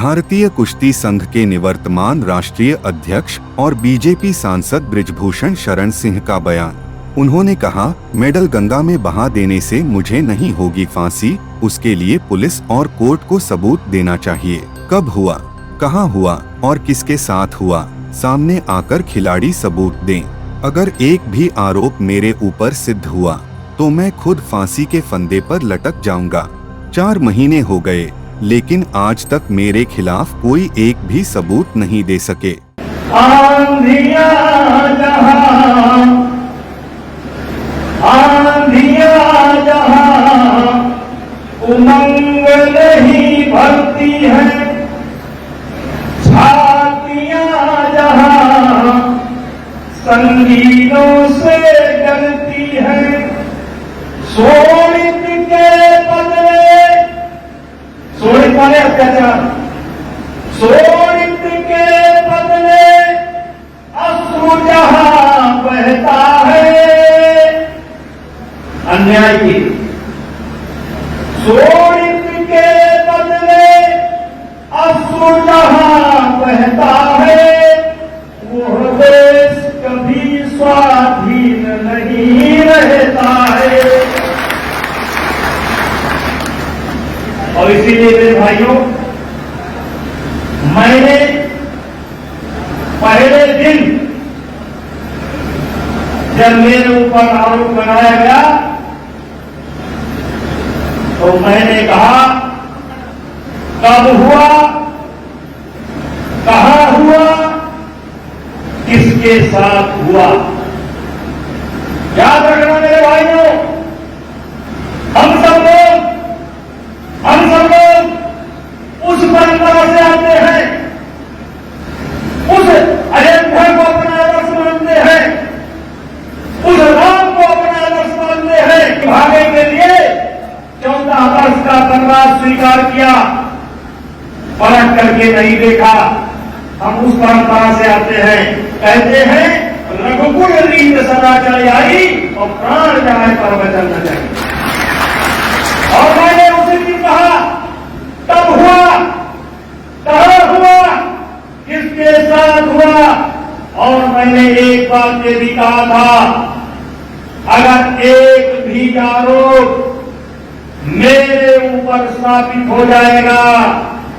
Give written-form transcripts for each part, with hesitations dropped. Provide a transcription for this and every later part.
भारतीय कुश्ती संघ के निवर्तमान राष्ट्रीय अध्यक्ष और बीजेपी सांसद बृजभूषण शरण सिंह का बयान। उन्होंने कहा, मेडल गंगा में बहा देने से मुझे नहीं होगी फांसी, उसके लिए पुलिस और कोर्ट को सबूत देना चाहिए। कब हुआ, कहां हुआ और किसके साथ हुआ, सामने आकर खिलाड़ी सबूत दें। अगर एक भी आरोप मेरे ऊपर सिद्ध हुआ तो मैं खुद फांसी के फंदे पर लटक जाऊंगा। 4 महीने हो गए, लेकिन आज तक मेरे खिलाफ कोई एक भी सबूत नहीं दे सके। आंधियां जहां उमंग नहीं भरती है, छातियां जहां संगीनों से जलती है, शोणित के बदले, शोणित वाले अत्याचार, शोणित के बदले अश्रु जहां बहता है, अन्याय की शोणित के बदले अश्रु जहां बहता है, वो देश कभी स्वाधीन नहीं रहता है। और इसीलिए मेरे भाइयों, मैंने पहले दिन जब मेरे ऊपर आरोप लगाया गया तो मैंने कहा, कब हुआ, कहां हुआ, किसके साथ हुआ। याद रखना मेरे भाइयों, हम सब लोग उस परंपरा से आते हैं, उस अयोध्या को अपना आदर्श मानते हैं, उस राम को अपना आदर्श मानते हैं। भागे के लिए 14 वर्ष का वनवास स्वीकार किया, पलट करके नहीं देखा। हम उस परंपरा से आते हैं, कहते हैं रघुकुल रीत सदा चली आई और प्राण जाए पर वचन न जाए। और मैंने उसी दिन कहा, तब हुआ, कहां हुआ, किसके साथ हुआ। और मैंने एक बात ये भी कहा था, अगर एक भी आरोप मेरे ऊपर स्थापित हो जाएगा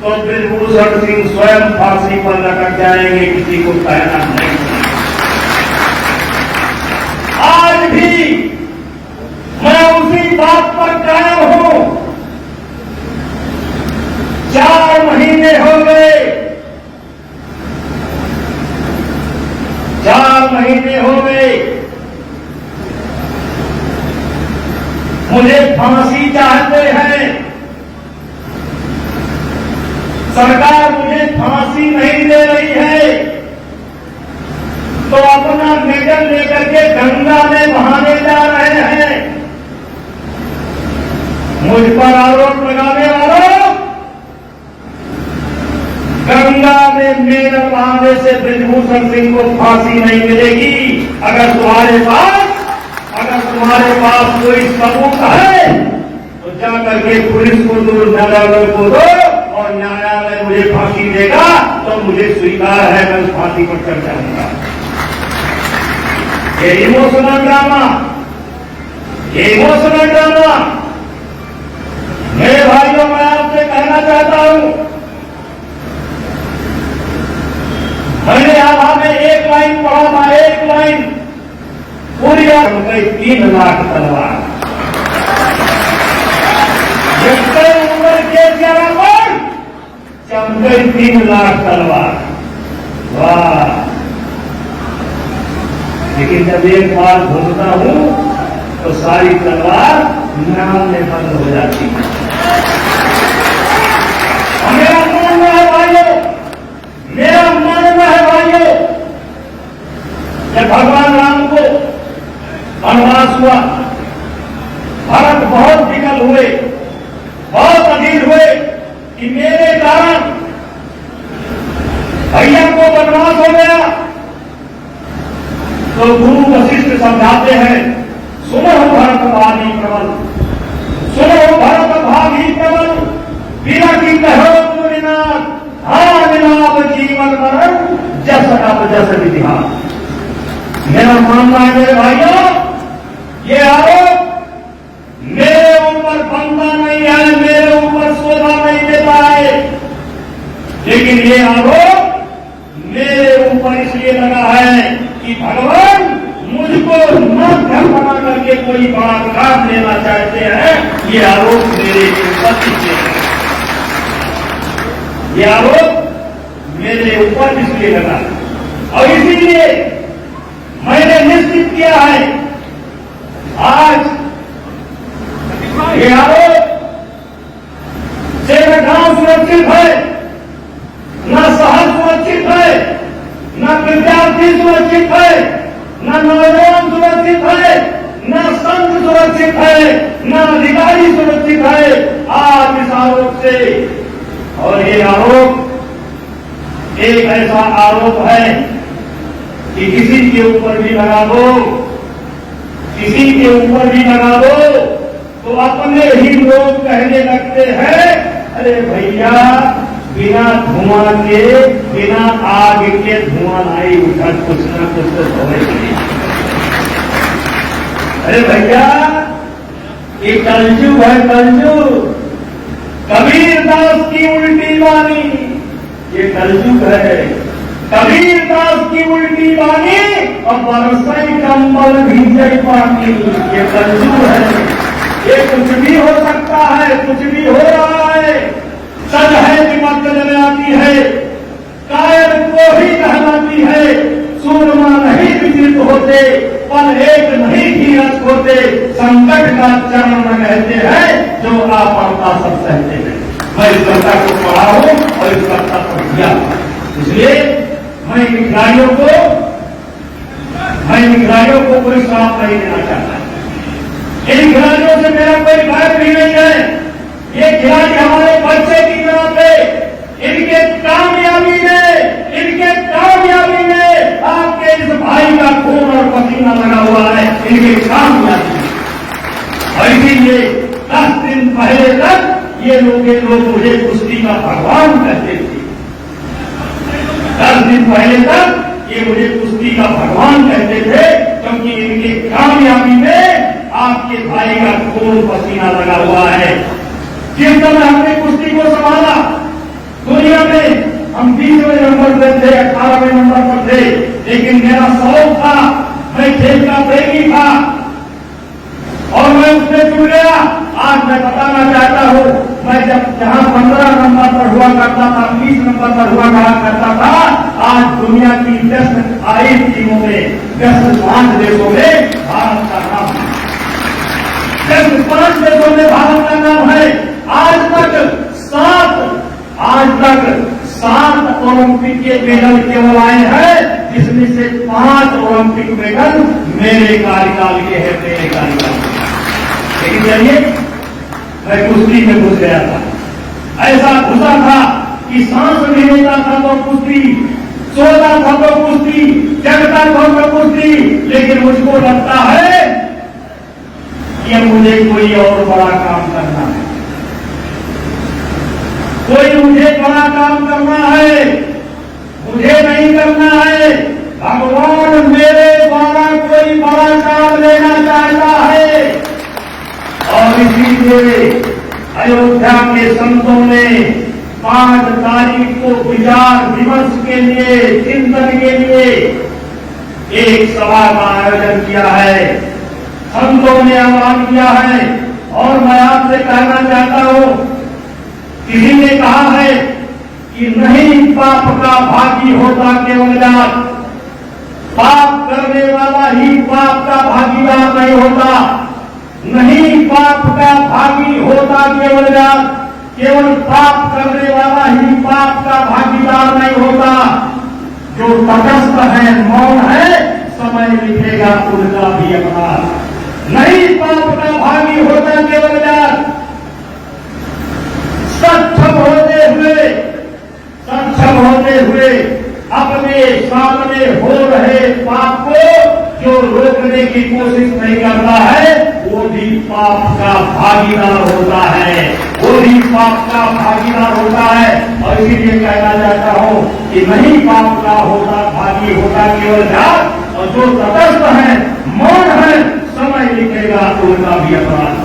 तो बृजभूषण सिंह स्वयं फांसी पर लटक जाएंगे, किसी को कहना नहीं। आज भी मैं उसी बात पर कायम हूं। 4 महीने हो गए, 4 महीने हो गए, मुझे फांसी चाहते हैं। सरकार मुझे फांसी नहीं दे रही है तो अपना मेडल लेकर के गंगा में बहाने जा रहे हैं। मुझ पर आरोप लगाने वालों, गंगा में मेडल बहाने से बृजभूषण सिंह को फांसी नहीं मिलेगी। अगर तुम्हारे पास कोई सबूत है तो जाकर के पुलिस को दो, न्यायालय को दो, और न्यायालय मुझे फांसी देगा तो मुझे स्वीकार है, मैं उस फांसी पर चढ़ जाऊंगा। ये इमोशनल ड्रामा, मेरे भाइयों, मैं आपसे कहना चाहता हूं, मैंने आभा में एक लाइन पढ़ा था, एक लाइन पूरी 3 लाख तलवार, उम्र के 3 लाख तलवार। वाह! लेकिन जब एक बार घूमता हूं तो सारी तलवार नाम में बंद हो जाती है। मेरा मानना है भाइयों, जब भगवान राम को वनवास हुआ, भरत बहुत विकल हुए, बहुत अधीर हुए कि मेरे कारण भैया को वनवास हो गया। तो गुरु वशिष्ठ समझाते हैं, सुनो भरत भागी प्रबल, सुनो भरत भागी प्रबल, वीरा की कहो मुनिनाथ, जबरदस्त इतिहास। मेरा मानना है मेरे भाइयों, ये आरोप मेरे ऊपर बनता नहीं है, मेरे ऊपर सोधा नहीं देता है, लेकिन ये आरोप मेरे ऊपर इसलिए लगा है कि भगवान मुझको माध्यम बना करके कोई बड़ा काम लेना चाहते हैं। ये आरोप मेरे ऊपर इसलिए लगा, ये आरोप मेरे ऊपर इसलिए लगा, और इसीलिए मैंने निश्चित किया है आज ये आरोप से न गांव सुरक्षित है, न शहर सुरक्षित है, न विद्यार्थी सुरक्षित है, न नौजवान सुरक्षित है, न संघ सुरक्षित है, न अधिकारी सुरक्षित है आज इस आरोप से। और ये आरोप एक ऐसा आरोप है कि किसी के ऊपर भी लगा दो, किसी के ऊपर भी लगा दो तो अपने ही लोग कहने लगते हैं, अरे भैया बिना धुआं के, बिना आग के धुआं नहीं उठा, कुछ ना कुछ तो होगा। अरे भैया ये कलयुग है, कलयुग, कबीरदास की उल्टी वाणी, ये कलयुग है, कबीरदास की उल्टी वाणी और बरसाई कंबल भीजे पानी, ये कलयुग है। ये कुछ भी हो सकता है, कुछ भी हो रहा है, सच है दिमाग में आती है, कायर को ही कहलाती है, सूरमा नहीं विचलित होते, पल एक नहीं धीरज होते, संकट का चरण में कहते हैं जो आप पढ़ता सब सहते हैं। मैं इस कविता को पढ़ा हूं और इस कविता को किया, इसलिए मैं खिलाड़ियों को कोई श्राप नहीं देना चाहता। इन खिलाड़ियों से मेरा कोई भय भी नहीं है, ये खिलाड़ी हमारे बच्चे की तरह थे, इनके कामयाबी में आपके इस भाई का खून और पसीना लगा हुआ है, इनके कामयाबी। और इसीलिए 10 दिन पहले तक ये लोग मुझे कुश्ती का भगवान कहते थे, 10 दिन पहले तक ये मुझे कुश्ती का भगवान कहते थे, क्योंकि इनके कामयाबी में आपके भाई का खून पसीना लगा हुआ है। जिस समय हमने कुश्ती को संभाला दुनिया में हम 20वें नंबर पर थे, 18वें नंबर पर थे, लेकिन मेरा शौक था, मैं खेल का प्रेमी था और मैं उससे जुड़ गया। आज मैं बताना चाहता हूं, मैं जहां 15 नंबर पर हुआ करता था, 20 नंबर पर हुआ करता था, आज दुनिया की 10 आई टीमों में, 5 देशों में भारत का नाम है, 5 देशों में भारत का नाम है। आज तक 7 ओलंपिक के मेडल केवल आए हैं, जिसमें से 5 ओलंपिक मेडल मेरे कार्यकाल के हैं, मेरे कार्यकाल के। लेकिन चलिए, मैं कुश्ती में घुस गया था, ऐसा घुसा था कि सांस भी लेता था तो कुश्ती, सोता था तो कुश्ती, जगता था तो कुश्ती, लेकिन मुझको लगता है कि अब मुझे कोई और बड़ा काम करना है, कोई मुझे बड़ा काम करना है, मुझे नहीं करना है, भगवान मेरे द्वारा कोई बड़ा काम लेना चाहता है। और इसीलिए अयोध्या के संतों ने 5 तारीख को विचार विमर्श के लिए, चिंतन के लिए एक सभा का आयोजन किया है, संतों ने आह्वान किया है। और मैं आपसे कहना चाहता हूं, किसी ने कहा है कि नहीं पाप का भागी होता केवल जात, पाप करने वाला ही पाप का भागीदार नहीं होता, नहीं पाप का भागी होता केवल जात, केवल पाप करने वाला ही पाप का भागीदार नहीं होता। जो तटस्थ है, मौन है, समय लिखेगा उनका भी अपराध। नहीं पाप का भागी होता केवल जात, सक्षम होते हुए अपने सामने हो रहे पाप को जो रोकने की कोशिश नहीं करता है, वो भी पाप का भागीदार होता है, वही पाप का भागीदार होता है। और इसीलिए कहना चाहता हूं कि नहीं पाप का होता भागी होता केवल जात, और जो तटस्थ है, मौन है, समय लिखेगा तो उनका भी अपराध